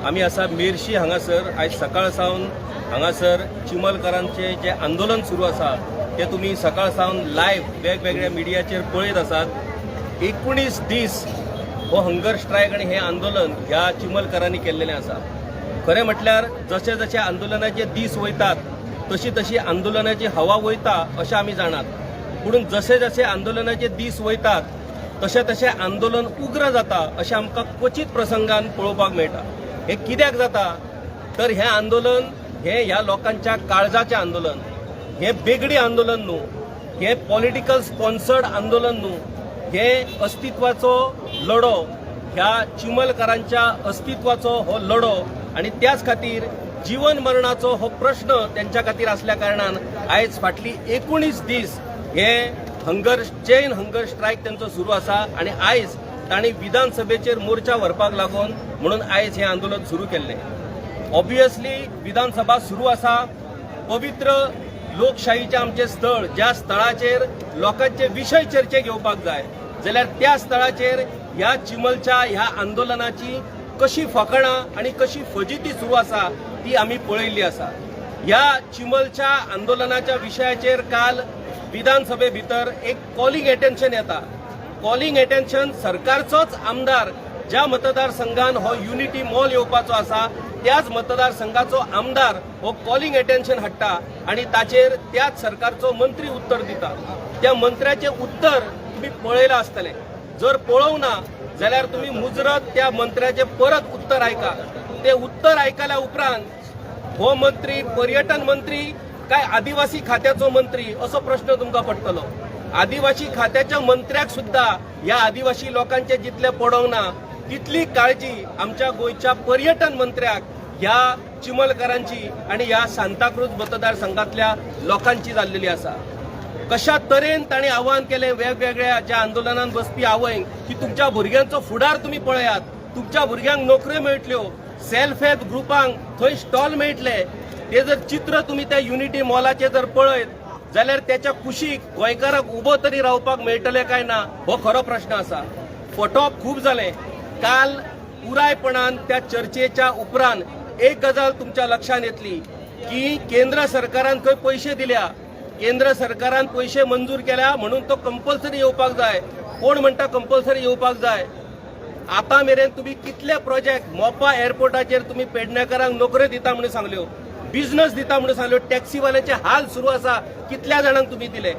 आमी आसा मेर्शी हांगासर आयज सकाळ सावन हांगासर चिमलकारांचे जे आंदोलन सुरू आसा ते तुमी सकाळ सावन लायव्ह वेगवेगळ्या मिडियाचेर पळयत आसात। 19 दीस हो हंगर स्ट्रायक आणि हे आंदोलन ह्या चिमलकारांनी केल्लेलें आसा। खरें म्हटल्यार जशे जशे आंदोलनाचे दीस वयतात तशी तशी आंदोलनाची हवा वयता अशें आमी जाणात, पूण जसे जसे आंदोलनाचे दीस वयतात तशें तशें आंदोलन उग्र जाता अशें आमकां क्वचित प्रसंगान पळोवपाक मेळटा। हे कित्याक जाता तर हे आंदोलन हे ह्या लोकांच्या काळजाचें आंदोलन, हे बेगडी आंदोलन न्हू, हे पॉलिटिकल स्पॉन्सर्ड आंदोलन न्हू, हे अस्तित्वाचो लढो, ह्या चिमलकारांच्या अस्तित्वाचो हो लढो आणि त्याच खातीर जीवन मरणाचो हो प्रश्न त्यांच्या खातीर असल्या कारणान आयज फाटली 19 दीस हे चेन हंगर स्ट्रायक त्यांचो सुरू आसा आणि आयज तांणी विधानसभेचेर मोर्चा व्हरपाक लागून म्हणून आयज हे आंदोलन सुरू केल्लें। ऑब्वियसली विधानसभा सुरू आसा, पवित्र लोकशाहीचे आमचे स्थळ, ज्या स्थळाचेर लोकांचे विशय चर्चेक येवपाक जाय जाल्यार त्या स्थळाचेर ह्या चिमलच्या ह्या आंदोलनाची कशी फकाणां आणि कशी फजिती सुरू आसा ती आमी पळयल्ली आसा। ह्या चिमलच्या आंदोलनाच्या विशयाचेर काल विधानसभे भितर एक कॉलिंग एटेन्शन येता। कॉलिंग एटेन्शन सरकारचोच आमदार ज्या मतदारसंघान हो युनिटी मॉल येवपाचो आसा त्याच मतदारसंघाचो आमदार हो कॉलिंग एटेन्शन हाडटा आणि ताचेर त्याच सरकारचो मंत्री उत्तर दिता। त्या मंत्र्याचे उत्तर तुम्ही पळयलां आसतलें, जर पळोवंक ना जाल्यार तुम्ही मुजरत त्या मंत्र्याचे परत उत्तर आयका। ते उत्तर आयकल्या उपरांत हो मंत्री पर्यटन मंत्री काय आदिवासी खात्याचो मंत्री असो प्रश्न तुमकां पडटलो। आदिवासी खात्याच्या मंत्र्याक सुद्धा ह्या आदिवासी लोकांचे जितले पडोंक ना तितली काळजी आमच्या गोयच्या पर्यटन मंत्र्याक ह्या चिमलकारांची आणि ह्या सांताक्रूज मतदारसंघातल्या लोकांची जाल्लेली आसा। कशा तरेन तांणी आव्हान केलें वेगवेगळ्या ज्या आंदोलनांत बसपी आवयंक की तुमच्या भुरग्यांचो फुडार तुम्ही पळयात, तुमच्या भुरग्यांक नोकऱ्यो मेळटल्यो, सेल्फ हेल्प ग्रुपांक थंय स्टॉल मेळटले। ते जर चित्र तुम्ही त्या युनिटी मॉलाचे जर पळयत जाल्यार त्याच्या कुशीक गोंयकारांक उबो तरी रावपाक मेळटले काय ना हो खरो प्रश्न आसा। फटोवप खूब जालें। काल पुरायपणान त्या चर्चेच्या उपरांत एक गजाल तुमच्या लक्षात येतली की केंद्र सरकारान खंय पयशे दिल्या, केंद्र सरकारान पयशे मंजूर केल्या म्हणून तो कंपल्सरी येवपाक जाय। कोण म्हणटा कंपल्सरी येवपाक जाय? आता मेरेन तुम्ही कितले प्रोजेक्ट मोपा एअरपोर्टाचेर तुम्ही पेडणेकारांक नोकऱ्यो दिता म्हणून सांगल्यो, बिझनेस दिता म्हणून सांगल्यो, टॅक्सीवाल्यांचे हाल सुरू आसा कितल्या जाणांक तुम्ही दिले?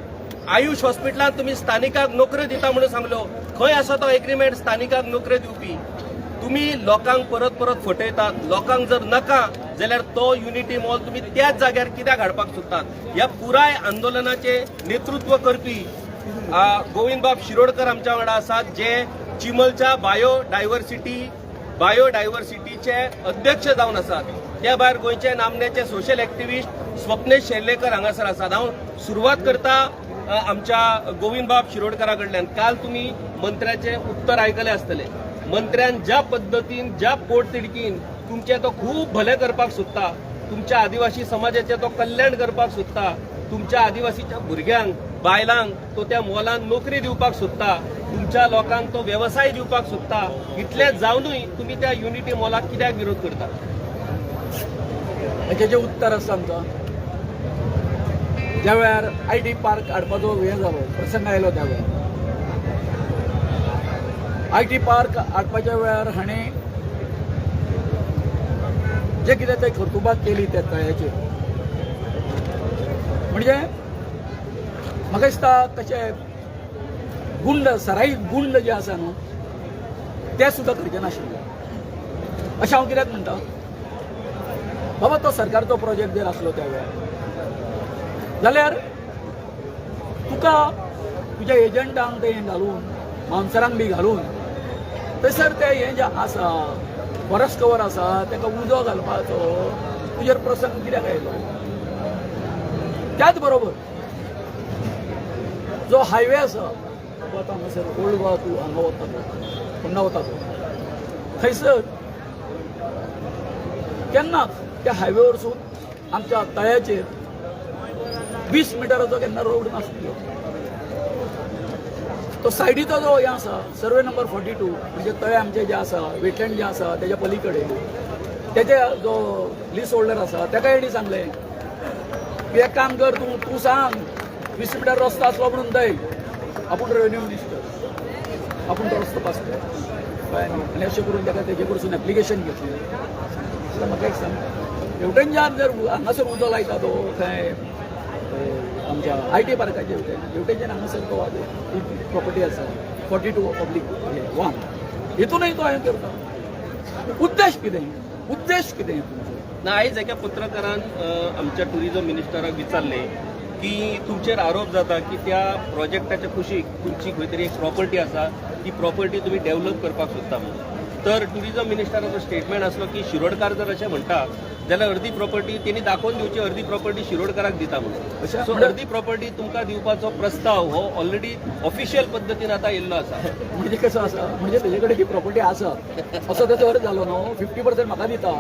आयुष हॉस्पिटलांत तुम्ही स्थानिकांक नोकऱ्यो दिता म्हणून सांगल्यो, खंय आसा तो एग्रीमेंट स्थानिकांक नोकऱ्यो दिवपी? तुम्ही लोकांक परत परत फटयतात। लोकांक जर नाका जाल्यार तो युनिटी मॉल तुम्ही त्याच जाग्यार कित्याक हाडपाक सोदतात? ह्या पुराय आंदोलनाचे नेतृत्व करपी गोविंदबाब शिरोडकर आमच्या वांगडा आसात, जे चिमलच्या बायोडायव्हर्सिटीचे अध्यक्ष जावन आसात। त्या भायर गोंयचे नामनेचे सोशल एक्टिविस्ट स्वप्नेश शेर्लेकर हांगासर आसात। हांव सुरवात करता आमच्या गोविंदबाब शिरोडकरा कडल्यान। काल तुम्ही मंत्र्याचे उत्तर आयकले आसतले। मंत्र्यान ज्या पद्दतीन ज्या पोटतिडकीन तुमचे तो खूब भले करपाक सोदता, तुमच्या आदिवासी समाजाचे तो कल्याण करपाक सोदता, तुमच्या आदिवासीच्या भुरग्यांक बायलांक तो त्या मॉलान नोकरी दिवपाक सोदता, तुमच्या लोकांक तो व्यवसाय दिवपाक सोदता, इतले जावनूय तुम्ही त्या युनिटी मॉलाक कित्याक विरोध करता? हेजे उत्तर आसा आमकां। ज्या वेळार आयटी पार्क हाडपाचो हे जालो, प्रसंग आयलो, त्या वेळार आयटी पार्क हाडपाच्या वेळार हाणें जे कितें ते खर्तुबात केली त्या तळ्याचेर, म्हणजे म्हाका दिसता तशे गुंड, सराईत गुंड जे आसा न्हू ते सुद्दां करचे नाशिल्ले अशें हांव कित्याक म्हणटा? बाबा तो सरकारचो प्रोजेक्ट जर आसलो त्या वेळार जाल्यार तुका तुज्या एजंटांक ते घालून, मावन्सरांक बी घालून थंयसर ते हे जे आसा फॉरेस्ट कवर आसा ताका उजो घालपाचो तुजेर प्रसंग कित्याक आयलो? त्याच बरोबर जो हायवे आसा वता हांगासर ओल्ड गोवा टू हांगा वता तो फोंडा वता तो, थंयसर केन्नाच त्या हायवे वरसून आमच्या तळ्याचेर 20 मिटराचो केन्ना रोड नासलो। तो सायडीचो जो हे आसा सर्वे नंबर 42 म्हणजे तळे आमचे जे आसा वेटलँड जे आसा तेज्या पलीकडे त्याचे जो लिस्ट होल्डर आसा ताका हेणी सांगले की एक काम कर तू सांग 20 मिटर रस्तो आसलो म्हणून थंय आपूण रेव्हेन्यू मिनिस्टर आपूण तो रस्तो पास कर आनी अशें करून ताका तेजे कडसून एप्लिकेशन घेतलें जाल्यार म्हाका एक सांग हेवटेंच्यान जर हांगासर उजो लायता तो थंय आमच्या IT पार्काचे हेवटेंच्यान हांगासर तो प्रॉपर्टी आसा 42 पब्लीक 1 हितूनय तो हें करता उद्देश कितें तुमचो ना आयज एका पत्रकारान आमच्या टुरिझम मिनिस्टराक विचारले की तुमचेर आरोप जाता की त्या प्रोजेक्टाच्या कुशीक तुमची खंय तरी एक प्रॉपर्टी आसा ती प्रॉपर्टी तुम्ही डेव्हलप करपाक सोदता म्हणून तर टुरिझम मिनिस्टराचो स्टेटमेंट आसलो की शिरोडकार जर अशें म्हणटा जाल्यार अर्दी प्रॉपर्टी तेणी दाखोवन दिवची अर्दी प्रॉपर्टी शिरोडकाराक दिता म्हणून सो अर्दी प्रॉपर्टी तुमकां दिवपाचो प्रस्ताव हो ऑलरेडी ऑफिशियल पद्दतीन आतां येयल्लो आसा म्हणजे कसं आसा म्हणजे तेजे कडेन ही प्रॉपर्टी आसा असो तेजो अर्थ जालो न्हू 50% म्हाका दिता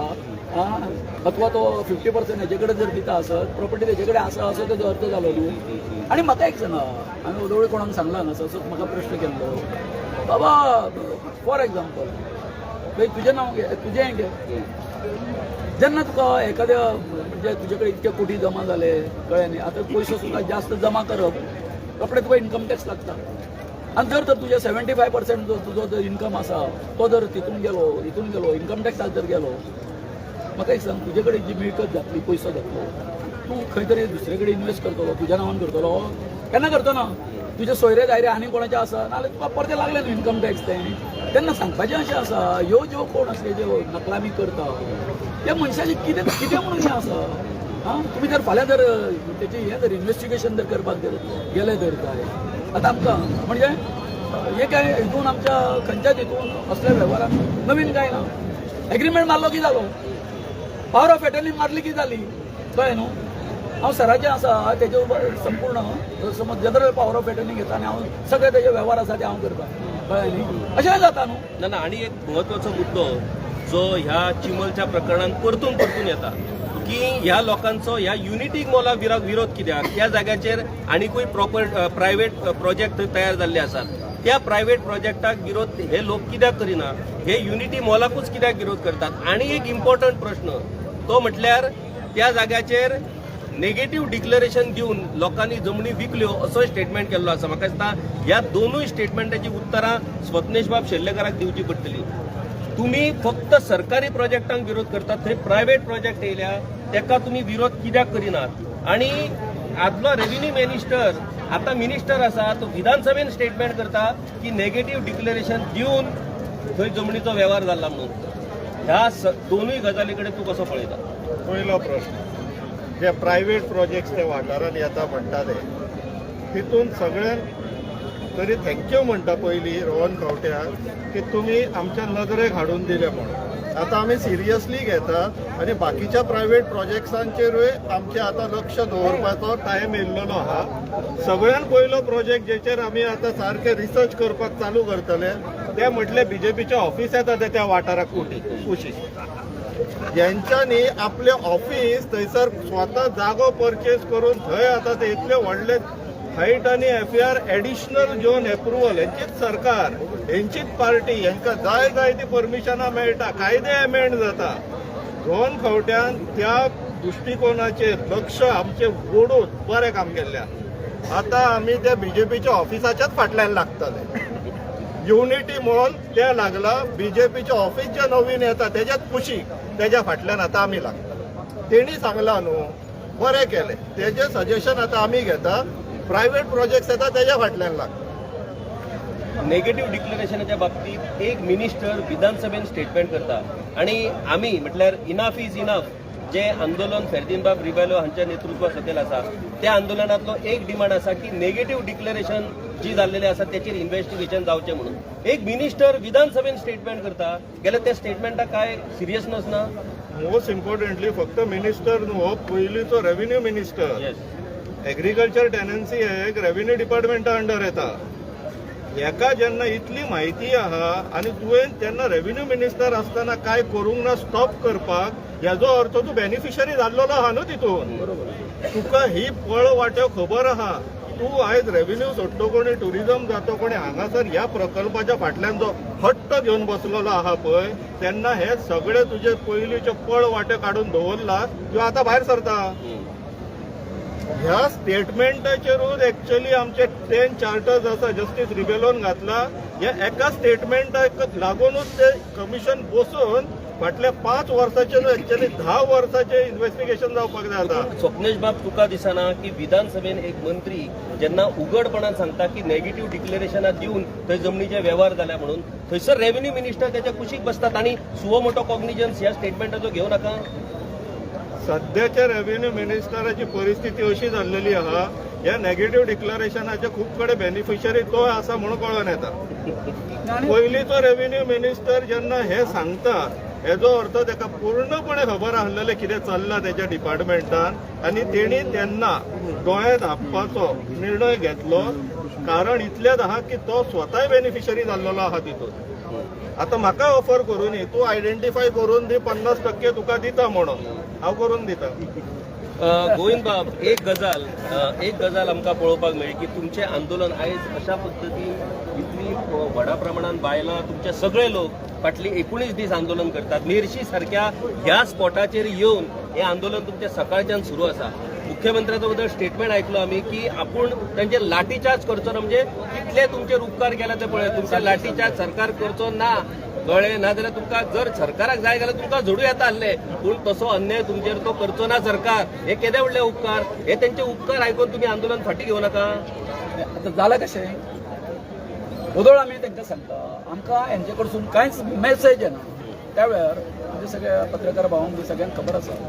अथवा तो 50% हेजे कडेन जर दिता आसत प्रॉपर्टी तेजे कडेन आसा असो तेजो अर्थ जालो न्हू आनी म्हाका एक सांगा हांवें उदवळी कोणाक सांगला हांगा असो म्हाका प्रश्न केल्लो बाबा फॉर एग्जाम्पल तुजें नांव घे तुजें हें घे जेन्ना तुका एखाद्या म्हणजे तुजे कडेन इतके कोटी जमा जाले कळ्ळें न्ही आतां पयसो सुद्दां जास्त जमा करप रोखडें तुका इन्कम टॅक्स लागता आनी जर तर तुजे 75% जो तुजो जर इन्कम आसा तो जर हितून गेलो इन्कम टॅक्साक जर गेलो म्हाका एक सांग तुजे कडेन जी मिळकत जातली पयसो जातलो तूं खंय तरी दुसरे कडेन इन्वेस्ट करतलो तुज्या नांवान करतलो केन्ना करतो ना तुजे सोयरे दायरे आनी कोणाचे आसा नाल्यार तुका परते लागले न्हू इन्कम टॅक्स तें तेन्ना सांगपाचें अशें आसा ह्यो ज्यो कोण असले ज्यो नकलामी करता त्या मनशाचें कितें म्हणून हें आसा तुमी जर फाल्यां जर तेची हें जर इन्व्हेस्टिगेशन जर करपाक जर गेले जर काय आतां आमकां म्हणजे हे काय हितून आमच्या खंयच्याच हितून असल्या वेव्हारान नवीन काय ना एग्रीमेंट मारलो की जालो पॉवर ऑफ एटर्नी मारली की जाली कळ्ळें न्हू हांव सराचें आसा तेजे संपूर्ण समज जनरल पॉवर ऑफ एटर्नी घेता आनी हांव सगळे तेजे वेव्हार आसा ते हांव करता कळ्ळें न्ही अशें जाता न्हू ना आनी एक म्हत्वाचो मुद्दो जो ह्या चिमलच्या प्रकरणात परतून येता की ह्या लोकांचो ह्या युनिटी मॉलाक विरोध कित्याक त्या जाग्याचेर आनीकूय प्रायव्हेट प्रोजेक्ट तयार जाल्ले आसात त्या प्रायव्हेट प्रोजेक्टाक विरोध हे लोक कित्याक करिना हे युनिटी मॉलाकूच कित्याक विरोध करतात आणि एक इम्पॉर्टंट प्रश्न तो म्हटल्यार त्या जाग्याचेर नेगेटिव्ह डिक्लेरेशन दिवन लोकांनी जमनी विकल्यो असो स्टेटमेंट केल्लो आसा म्हाका दिसता ह्या दोनूय स्टेटमेंटाची उतरां स्वप्नेश बाब शेल्लेकाराक दिवची पडटली तुम्ही फक्त सरकारी प्रोजेक्टांक विरोध करतात थंय प्रायव्हेट प्रोजेक्ट येयल्या तेका तुम्ही विरोध कित्याक करिनात आणि आदलो रेव्हेन्यू मिनिस्टर आता मिनिस्टर आसा तो विधानसभेन स्टेटमेंट करता की नेगेटिव्ह डिक्लेरेशन दिवन थंय जमनीचो व्यवहार जाल्ला म्हणून ह्या दोनूय गजाली कडेन तूं कसो पळयता पहिलो प्रश्न जे प्रायव्हेट प्रोजेक्ट्स ते वाठारान येता म्हणटाले तितून सगळ्यान तरी थँक्यू म्हणटा पयलीं रोहन खंवट्याक की तुमी आमच्या नदरेक हाडून दिले म्हणून आतां आमी सिरियसली घेतात आनी बाकीच्या प्रायव्हेट प्रोजेक्ट्सांचेरूय आमचे आतां लक्ष दवरपाचो टायम येयल्लो आहा सगळ्यान पयलो प्रोजेक्ट जेचेर आमी आतां सारके रिसर्च करपाक चालू करतले ते म्हटले BJPचे ऑफिस येता ते त्या वाठाराक कुशीक ज्यांच्यानी आपले ऑफिस थंयसर स्वता जागो परचेज करून थंय आतां ते इतले व्हडले हायट आणि FAR एडिशनल जोन एप्रुवल हेंचीच सरकार हेंचीच पार्टी हेंका जाय ती परमिशनां मेळटा कायदे अमेंड जाता रोहन खंवट्यान त्या दृष्टिकोनाचेर लक्ष आमचे ओडून बरें काम केल्ल्या आतां आमी त्या BJPच्या ऑफिसाच्याच फाटल्यान लागतले युनिटी मॉल ते लागला BJPचे ऑफिस जे नवीन येता तेच्याच कुशीक तेज्या फाटल्यान आतां आमी लागता तेणी सांगला न्हू बरें केलें तेजें सजेशन आतां आमी घेता प्रायव्हेट प्रोजेक्ट्स येतात त्याच्या फाटल्यान लागता नेगेटिव्ह डिक्लेरेशनाच्या बाबतीत एक मिनिस्टर विधानसभेन स्टेटमेंट करता आणि आम्ही म्हटल्यार इनफ इज इनफ जे आंदोलन फेर्दीनबाब रिबेलो हांच्या नेतृत्वा सकयल आसा त्या आंदोलनातलो एक डिमांड आसा की नेगेटिव्ह डिक्लेरेशन जी जाल्लेले आसा त्याचेर इन्व्हेस्टिगेशन जावचें म्हणून एक मिनिस्टर विधानसभेन स्टेटमेंट करता गेल्यार त्या स्टेटमेंटाक काय सिरियसनेस ना मोस्ट इम्पॉर्टंटली फक्त मिनिस्टर न्हू पयलींचो रेव्हेन्यू मिनिस्टर एग्रीकल्चर टेनन्सी एक रेव्हेन्यू डिपार्टमेंटा अंडर येता हेका जेन्ना इतली म्हायती आहा आनी तुवें तेन्ना रेव्हेन्यू मिनिस्टर आसतना काय करूंक ना स्टॉप करपाक हेजो अर्थ तूं बेनिफिशरी जाल्लो आहा न्हू तितून तुका ही पळ वाट्यो खबर आहा तूं आयज रेव्हेन्यू सोडटो कोणी टुरिझम जातो कोणी हांगासर ह्या प्रकल्पाच्या फाटल्यान जो हट्ट घेवन बसलेलो आहा पळय तेन्ना हे सगळे तुजे पयलींचे पळ वाटे काडून दवरला त्यो आतां भायर सरता. ह्या स्टेटमेंटाचेरूच एक्चुअली आमचे 10 चार्टर्स आसा जस्टीस रिबेलोन घातला. ह्या एका स्टेटमेंटाक लागूनच ते कमिशन बसून फाटल्या 5 वर्साचे एक्चुअली 10 वर्साचे इन्व्हेस्टिगेशन जावपाक जाय आता. स्वप्नेश बाब तुका दिसना की विधानसभेन एक मंत्री जेन्ना उघडपणान सांगता की नेगेटिव्ह डिक्लेरेशनां दिवन थंय जमनीचे व्यवहार जाल्या म्हणून थंयसर रेव्हेन्यू मिनिस्टर त्याच्या कुशीक बसतात आणि सुवो मोठो कॉग्निजन्स ह्या स्टेटमेंटाचो घेऊ नका. सध्याच्या रेव्हेन्यू मिनिस्टराची परिस्थिती अशी जाल्लेली आहा ह्या नेगेटिव्ह डिक्लेरेशनाचे खूब कडे बेनिफिशरी तो आसा म्हणून कळून येता. पयलींचो रेव्हेन्यू मिनिस्टर जेन्ना हे सांगता हेजो अर्थ ताका पूर्णपणे खबर आसलेलें कितें चल्लां तेच्या डिपार्टमेंटान आनी तेणी तेन्ना दोळे धांपपाचो निर्णय घेतलो. कारण इतलेंच आहा की तो स्वताय बेनिफिशरी जाल्लो आहा तितून. आतां म्हाका ऑफर करून दी तूं आयडेंटिफाय करून दी 50% तुका दिता म्हणून हांव करून दिता. गोविंद बाब एक गजाल आमकां पळोवपाक मेळ्ळी की तुमचें आंदोलन आयज अशा पद्दतीन इतली व्हडा प्रमाणात बायलां तुमचे सगळे लोक फाटली 19 दीस आंदोलन करतात. मेर्शी सारख्या ह्या स्पॉटाचेर येवन हे आंदोलन तुमचे सकाळच्यान सुरू आसा. मुख्यमंत्र्याचो बद्दल स्टेटमेंट आयकलो आमी की आपूण तांचेर लाठीचार्ज करचो ना म्हणजे कितले तुमचेर उपकार केला ते पळय. तुमचे लाठीचार्ज सरकार करचो ना कळ्ळें नाजाल्यार तुमकां जर सरकाराक जाय जाल्यार तुमकां झोडू येता आसले पूण तसो अन्याय तुमचेर तो करचो ना सरकार. हे केदे व्हडले उपकार. हे तेंचे उपकार आयकून तुमी आंदोलन फाटी घेवं नाका. आता जालें कशें वदळ आमी तांकां सांगता आमकां हेंचे कडसून कांयच मेसेज येना. त्या वेळार म्हणजे सगळ्या पत्रकार भावांक बी सगळ्यांक खबर आसा.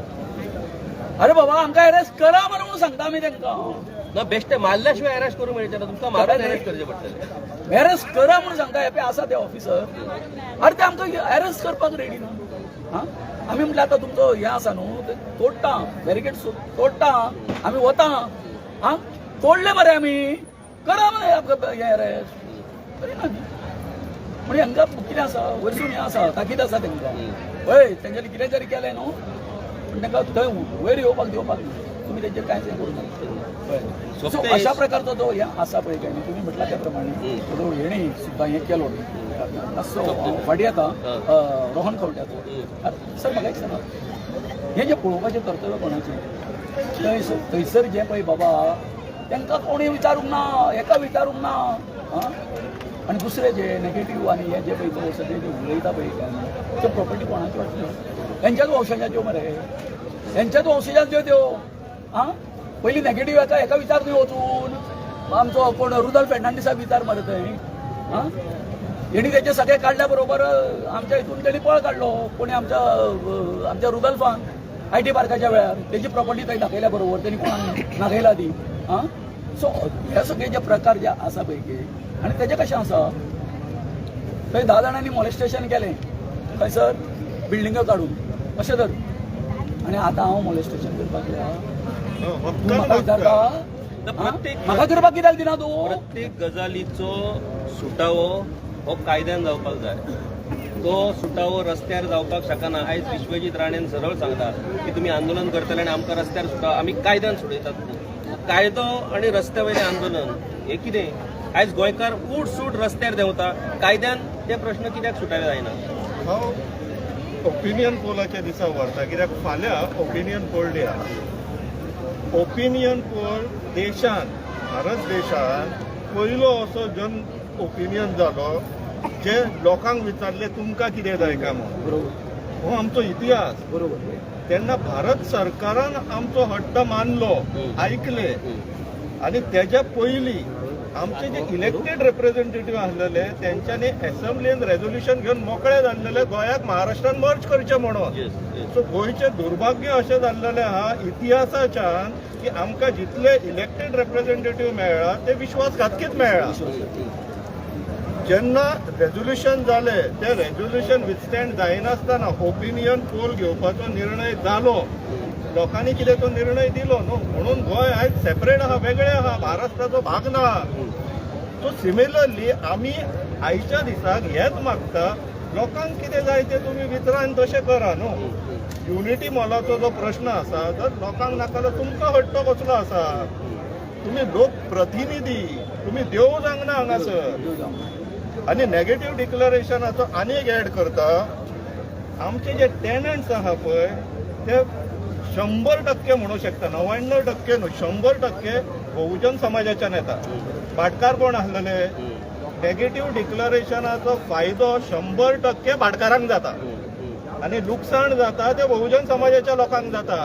अरे बाबा आमकां अरेस्ट करा म्हणून सांगता आमी तांकां. ना बेश्टे मारल्या अरेस्ट करूंक मेळचें ना तुमकां मारून अरेस्ट करचें पडटलें. अरेस्ट करा म्हणून सांगता हे आसा ते ऑफिसर. अरे ते आमकां अरेस्ट करपाक रेडी ना. हां आमी म्हटलें आतां तुमचो हें आसा न्हू ते तोडटा बॅरिकेड तोडटा आमी वता. हां तोडले मरे आमी करा मरे आमकां हें अरेस्ट करिना न्ही. म्हणजे हांकां कितें आसा वयरसून हें आसा ताकीद आसा तांकां पळय तेंच्यांनी कितें जरी केलें न्हू पूण तांकां थंय वयर येवपाक दिवपाक ना. तुमी तेंचेर कांयच हें करूं नाका. सो अशा प्रकारचो जो हें आसा पळय काय न्ही तुमी म्हटल्या त्या प्रमाणे तो हेणी सुद्दां हें केलो मातसो फाटी येता रोहन खंवट्याचो. सर म्हाका एक सांगात हें जें पळोवपाचें कर्तव्य कोणाचें थंयसर जें पळय बाबा तांकां कोणूय विचारूंक ना हेका विचारूंक ना. आनी दुसरें जे नेगेटीव आनी हें जें पळय तो सगळें जें उलयता पळय काय त्यो प्रॉपर्टी कोणाच्यो वाटल्यो हेंच्याच वंशजाच्यो मरे हेंच्याच वंशजाच्यो त्यो. आं पयलीं नेगेटीव हेका विचार न्ही वचून आमचो कोण रुदल फेर्नांडीसाक विचार मरे थंय. आं हेणी तेचे सगळे काडल्या बरोबर आमच्या हितून तेणी पळ काडलो कोणी आमच्या रुदल्फान IT पार्काच्या वेळार तेजी प्रॉपर्टी थंय दाखयल्या बरोबर तेणी कोणाक दाखयला ती. आं सो हे सगळे जे प्रकार जे आसा पळय आनी तेजें कशें आसा थंय 10 जाणांनी मॉलेस्टेशन केलें खंयसर बिल्डिंगो काडून अशें तर. आनी आतां हांव मॉलेस्टेशन करपाक म्हाका विचारता म्हाका करपाक कित्याक दिना तूं. प्रत्येक गजालीचो सुटावो हो कायद्यान जावपाक जाय. तो सुटावो रस्त्यार जावपाक शकना. आयज विश्वजीत राणेन सरळ सांगता की तुमी आंदोलन करतले आनी आमकां रस्त्यार सुटाव आमी कायद्यान सुटयतात. कायदो आनी रस्त्या वयलें आंदोलन हें कितें. आयज गोंयकार उठ सूट रस्त्यार देंवता कायद्यान ते प्रश्न कित्याक सुटावे जायना. हांव ओपिनियन पोलाच्या दिसा व्हरता कित्याक फाल्यां ओपिनियन पोल डे आहा. ओपिनियन पोल देशान भारत देशान पयलो असो जन ओपिनियन जालो जे लोकांक विचारले तुमकां कितें जाय काय म्हणून. बरोबर हो आमचो इतिहास. बरोबर तेन्ना भारत सरकारान आमचो हट्ट मानलो आयकले आनी तेच्या पयलीं आमचे जे इलेक्टेड रिप्रेझेंटेटिव्ह आसलेले तेंच्यांनी असेंब्लीन रेझोल्युशन घेवन मोकळे जाल्लेले गोंयाक महाराष्ट्रान मर्ज करचें म्हणून. सो गोंयचें दुर्भाग्य अशें जाल्लेलें आहा इतिहासाच्यान की आमकां जितले इलेक्टेड रिप्रेझेंटेटिव्ह मेळ्ळा ते विश्वासघातकीच मेळ्ळा. जेन्ना रेझोल्युशन जाले ते रेझोल्युशन विथस्टँड जायनासतना ओपिनियन पोल घेवपाचो निर्णय जालो. लोकांनी कितें तो निर्णय दिलो न्हू म्हणून गोंय आयज सेपरेट आहा वेगळें आहा महाराष्ट्राचो भाग ना. सो सिमिलरली आमी आयच्या दिसाक हेच मागता लोकांक कितें जाय तें तुमी विचारान तशें करा न्हू. युनिटी मॉलाचो जो प्रश्न आसा जर लोकांक नाका जाल्यार तुमकां हट्ट कसलो आसा. तुम्ही लोकप्रतिनिधी, तुम्ही देव सांगना हांगासर. आणि नेगेटिव्ह डिक्लरेशनाचो आनी एक ऍड करता, आमचे जे टेनंट्स आहा पळय ते 100% म्हणू शकता, 99% न्हू, 100% बहुजन समाजाच्यान येता. भाटकार कोण आसलेले? नेगेटिव्ह डिक्लरेशनाचो फायदो 100% भाटकारांक जाता आणि लुकसाण जाता ते बहुजन समाजाच्या लोकांक जाता.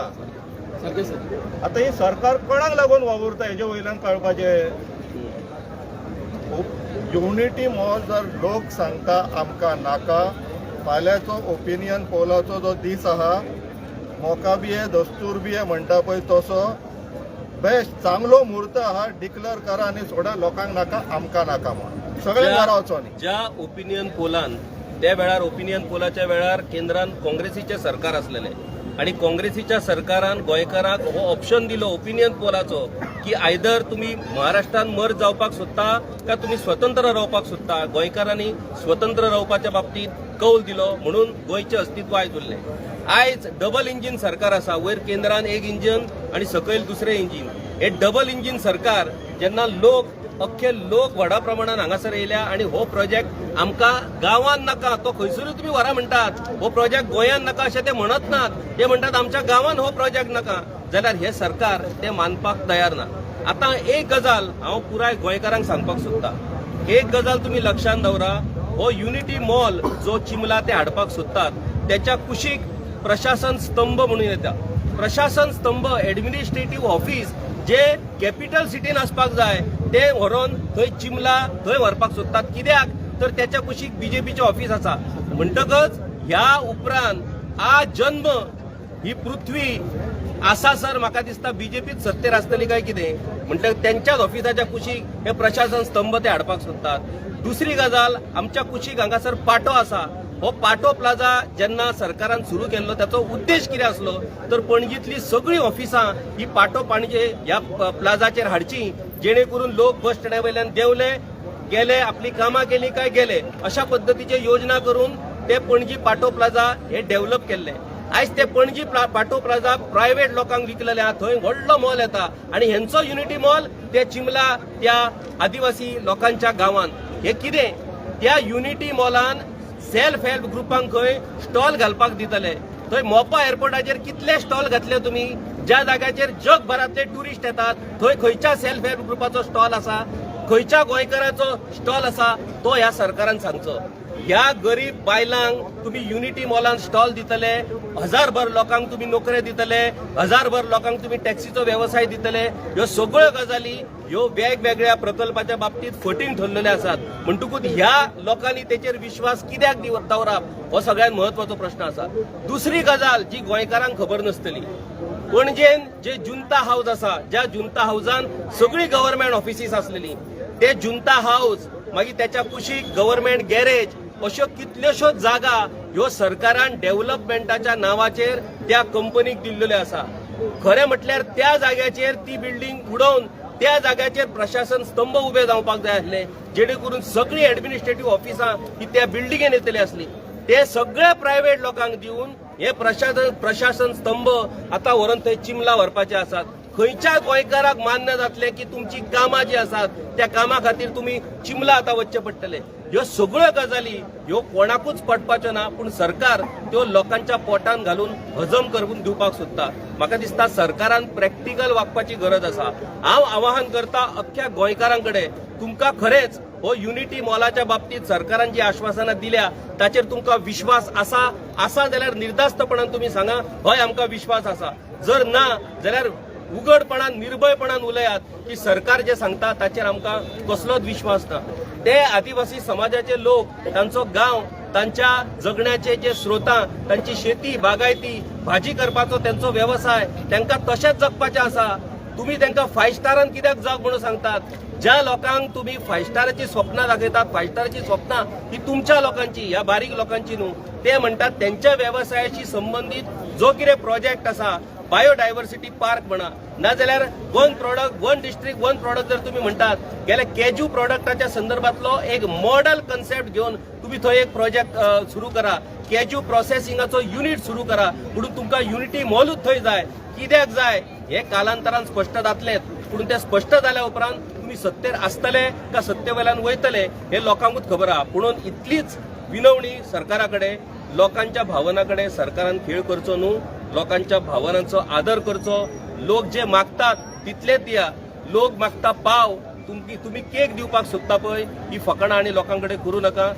सारकें सर. आता ही सरकार कोणाक लागून वावुरता हेजे वयल्यान कळपाचें. युनिटी मॉल जर लोक सांगता आमकां नाका, फाल्यांचो ओपिनियन पोलाचो जो दीस आहा, मोकाबी आहे दस्तूर बी आहे म्हणटा पळय तसो बेस्ट चांगलो मुहूर्त आहा, डिक्लेअर करा आनी सोडा. लोकांक नाका, आमकां नाका म्हणून सगळें मारावचो न्ही. ज्या ओपिनियन पोलान त्या वेळार ओपिनियन पोलाच्या वेळार केंद्रान काँग्रेसीचे सरकार असलेले आणि काँग्रेसीच्या सरकारान गोंयकारांक हो ऑप्शन दिलो ओपिनियन पोलाचो की आयदर तुम्ही महाराष्ट्रात मर्ज जावपाक सोदता का तुम्ही स्वतंत्र रावपाक सोदता. गोंयकारांनी स्वतंत्र रावपाच्या बाबतीत कौल दिलो म्हणून गोंयचें अस्तित्व आयज उरलें. आयज डबल इंजिन सरकार आसा, वयर केंद्रान एक इंजिन आणि सकयल दुसरें इंजिन. हे डबल इंजिन सरकार जेन्ना अख्खे लोक व्हडा प्रमाणात हांगासर येयल्या आणि हो प्रोजेक्ट आमकां गांवांत नाका, तो खंयसरूय तुम्ही व्हरा म्हणटात, हो प्रोजेक्ट गोंयांत नाका अशें ते म्हणत नात. ते म्हणटात आमच्या गांवांत हो प्रोजेक्ट नाका, जाल्यार हे सरकार ते मानपाक तयार ना. आता एक गजाल हांव पुराय गोंयकारांक सांगपाक सोदता. एक गजाल तुम्ही लक्षात दवरा, हो युनिटी मॉल जो चिमला ते हाडपाक सोदतात त्याच्या कुशीक प्रशासन स्तंभ म्हणून येता. प्रशासन स्तंभ एडमिनिस्ट्रेटिव्ह ऑफिस जे कॅपिटल सिटीन आसपाक जाय ते व्हरून थंय चिमला थंय व्हरपाक सोदतात. कित्याक तर त्याच्या कुशीक बीजेपीचे ऑफिस आसा. म्हणटकच ह्या उपरांत आज जन्म ही पृथ्वी आसा सर म्हाका दिसता बीजेपीच सत्तेर आसतली काय कितें म्हणटकच त्यांच्याच ऑफिसाच्या कुशीक हे प्रशासन स्तंभ ते हाडपाक सोदतात. दुसरी गजाल, आमच्या कुशीक हांगासर पाटो आसा. हो पाटो प्लाझा जेन्ना सरकारान सुरू केल्लो त्याचो उद्देश कितें आसलो तर पणजीतली सगळीं ऑफिसां ही पाटो पाणजे ह्या प्लाझाचेर हाडची, जेणे करून लोक बस स्टँडा वयल्यान देंवले गेले, आपली कामां केली काय गेले. अशा पद्दतीचे योजना करून ते पणजी पाटो प्लाझा हे डेव्हलप केल्ले. आयज ते पणजी पाटो प्लाझा प्रायव्हेट लोकांक विकलेले आहा. थंय व्हडलो मॉल येता आणि हेंचो युनिटी मॉल ते चिमला त्या आदिवासी लोकांच्या गांवांत. हे कितें, त्या युनिटी मॉलान सेल्फ हेल्प ग्रुपांक खंय स्टॉल घालपाक दितले. थंय मोपा एअरपोर्टाचेर कितले स्टॉल घातले तुम्ही, ज्या जाग्याचेर जगभरातले टुरिस्ट येतात थंय खंयच्या सेल्फ हेल्प ग्रुपाचो स्टॉल आसा, खंयच्या गोंयकाराचो स्टॉल आसा तो ह्या सरकारान सांगचो. ह्या गरीब बायलांक तुम्ही युनिटी मॉलान स्टॉल दितले, हजारभर लोकांक तुम्ही नोकऱ्यो दितले, हजारभर लोकांक तुम्ही टॅक्सीचो व्यवसाय दितले. ह्यो सगळ्यो गजाली ह्यो वेगवेगळ्या प्रकल्पाच्या बाबतीत फटींग ठरलेले आसात. म्हणटकूच ह्या लोकांनी तेचेर विश्वास कित्याक दवरप हो सगळ्यात महत्वाचो प्रश्न आसा. दुसरी गजाल जी गोंयकारांक खबर नासतली, पणजेन जे जुंता हाऊस आसा, ज्या जुंता हाऊसान सगळी गव्हर्नमेंट ऑफिसीस आसलेली, ते जुंता हाऊस मागीर त्याच्या कुशीक गव्हर्नमेंट गॅरेज अश्यो कितल्योश्योच जागा ह्यो सरकारान डेव्हलपमेंटाच्या नावाचेर त्या कंपनीक दिल्ल्यो आसा. खरें म्हटल्यार त्या जाग्याचेर ती बिल्डींग उडोवन त्या जाग्याचेर प्रशासन स्तंभ उबे जावपाक जाय आसले, जेणे करून सगळी एडमिनिस्ट्रेटिव्ह ऑफिसां ही त्या बिल्डिंगेन येतली आसली. ते सगळे प्रायव्हेट लोकांक दिवन हे प्रशासन स्तंभ आता व्हरून थंय चिमला व्हरपाचे आसात. खंयच्या गोंयकाराक मान्य जातले की तुमची कामां जी आसात त्या कामा खातीर तुम्ही चिमला आता वचचे पडटले. ह्यो सगळ्यो गजाली ह्यो कोणाकूच पटपाच्यो ना, पूण सरकार त्यो लोकांच्या पोटान घालून हजम करून दिवपाक सोदता. म्हाका दिसता सरकारान प्रॅक्टिकल वागपाची गरज आसा. हांव आवाहन करता अख्ख्या गोंयकारांकडे, तुमकां खरेंच हो युनिटी मॉलाच्या बाबतीत सरकारान जी आश्वासनां दिल्या ताचेर तुमकां विश्वास आसा जाल्यार निर्धास्तपणान तुम्ही सांगा हय आमकां विश्वास आसा. जर ना जाल्यार उघडपणान निर्भयपणान उलयात की सरकार जे सांगता ताचेर आमकां कसलोच विश्वास ना. ते आदिवासी समाजाचे लोक, तांचो गांव, तांच्या जगण्याचे जे स्रोतां, तांची शेती बागायती, भाजी करपाचो त्यांचो व्यवसाय, तांकां तशेंच जगपाचें आसा. तुम्ही तांकां 5 स्टारान कित्याक जग म्हणून सांगतात? ज्या लोकांक तुम्ही 5 स्टाराची स्वप्नां दाखयतात, 5 स्टाराची स्वप्नां ही तुमच्या लोकांची, ह्या बारीक लोकांची न्हू. ते म्हणटात त्यांच्या व्यवसायाशी संबंधित जो कितें प्रोजेक्ट आसा, बायोडायव्हर्सिटी पार्क म्हणा, नाजाल्यार one product one district one product जर तुम्ही म्हणटात, गेल्या कॅज्यू प्रोडक्टाच्या संदर्भातलो एक मॉडेल कन्सेप्ट घेऊन तुम्ही थंय एक प्रोजेक्ट सुरू करा, कॅज्यू प्रोसेसिंगाचो युनिट सुरू करा. म्हणून तुमकां युनिटी मॉलूच थंय जाय. कित्याक जाय हे कालांतरान स्पश्ट जातलें. पूण ते स्पश्ट जाल्या उपरांत तुमी सत्तेर आसतले का सत्ते वयल्यान वयतले हे लोकांकूच खबर आहा. म्हणून इतलीच विनवणी सरकारा कडेन, लोकांच्या भावना कडेन सरकारान खेळ करचो न्हू, लोकांच्या भावनांचो आदर करचो. लोक जे मागतात तितलेच दिया. लोक मागता पाव, तुम्ही केक दिवपाक सोदता पळय ही फकाणां आनी लोकां कडेन करूं नाका.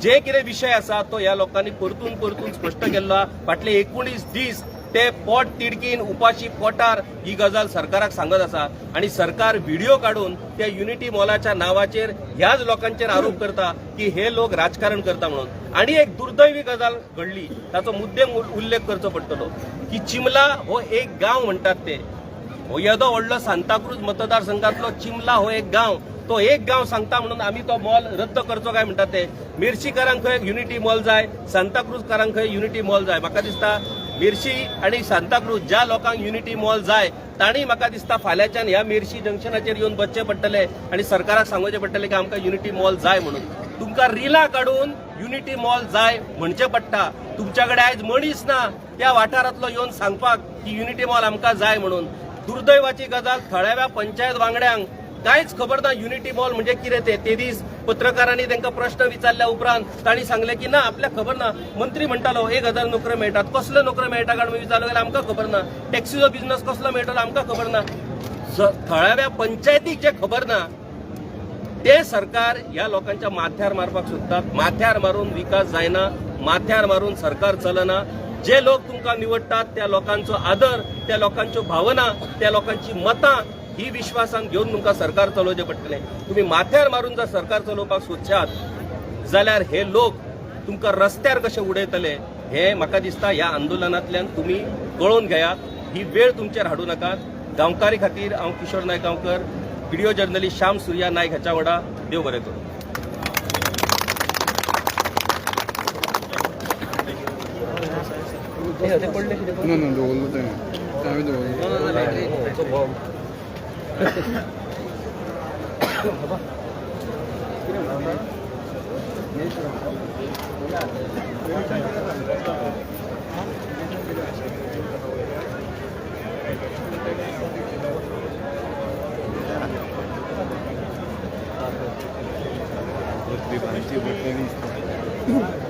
जे कितें विशय आसा तो ह्या लोकांनी परतून परतून स्पश्ट केल्लो. फाटले 19 दीस ते पोट तिडकीन उपाशी पोटार ही गजाल सरकाराक सांगत आसा आणि सरकार व्हिडिओ काढून त्या युनिटी मॉलाच्या नावाचेर ह्याच लोकांचेर आरोप करता की हे लोक राजकारण करता म्हणून. आणि एक दुर्दैवी गजाल घडली, ताचो मुद्देम उल्लेख करचो पडटलो की चिमला हो एक गांव म्हणटात ते. हो येदो व्हडलो सांताक्रूज मतदारसंघातलो चिमला हो एक गांव. तो एक गांव सांगता म्हणून आम्ही तो मॉल रद्द करचो काय म्हणटात ते. मिर्शीकारांक खंय युनिटी मॉल जाय, सांताक्रूजकारांक खंय युनिटी मॉल जाय. म्हाका दिसता मिर्शी आणि सांताक्रूज ज्या लोकांक युनिटी मॉल जाय तांणी म्हाका दिसता फाल्यांच्यान ह्या मिर्शी जंक्शनाचेर येवन बसचें पडटलें आणि सरकाराक सांगचें पडटलें की आमकां युनिटी मॉल जाय म्हणून. तुमकां रिलां काडून युनिटी मॉल जाय म्हणचें पडटा. तुमच्या कडेन आयज मनीस ना त्या वाठारांतलो येवन सांगपाक की युनिटी मॉल आमकां जाय म्हणून. दुर्दैवाची गजाल, थळाव्या पंचायत वांगड्यांक कांयच खबर ना युनिटी मॉल म्हणजे कितें ते दीस पत्रकारांनी तांकां प्रश्न विचारल्या उपरांत तांणी सांगलें की ना आपल्याक खबर ना. मंत्री म्हणटालो 1000 नोकऱ्यो मेळटात, कसल्यो नोकऱ्यो मेळटा काय म्हणून विचारलो जाल्यार आमकां खबर ना. टॅक्सीचो बिझनस कसलो मेळटलो आमकां खबर ना. थळाव्या पंचायतीक जे खबर ना ते सरकार ह्या लोकांच्या माथ्यार मारपाक सोदतात. माथ्यार मारून विकास जायना, माथ्यार मारून सरकार चलना. जे लोक तुमकां निवडटात त्या लोकांचो आदर, त्या लोकांच्यो भावना, त्या लोकांची मतां ही विश्वासान घेऊन तुमकां सरकार चलोवचें पडटलें. तुम्ही माथ्यार मारून जर सरकार चलोवपाक सोदशात जाल्यार हे लोक तुमकां रस्त्यार कशे उडयतले हे म्हाका दिसता ह्या आंदोलनांतल्यान तुम्ही कळोवन घेयात. ही वेळ तुमचेर हाडूं नाकात. गांवकारी खातीर हांव किशोर नायक गांवकर, व्हिडिओ जर्नलिस्ट श्याम सुर्या नायक हाच्या वांगडा. देव बरें करूं. Otra vez,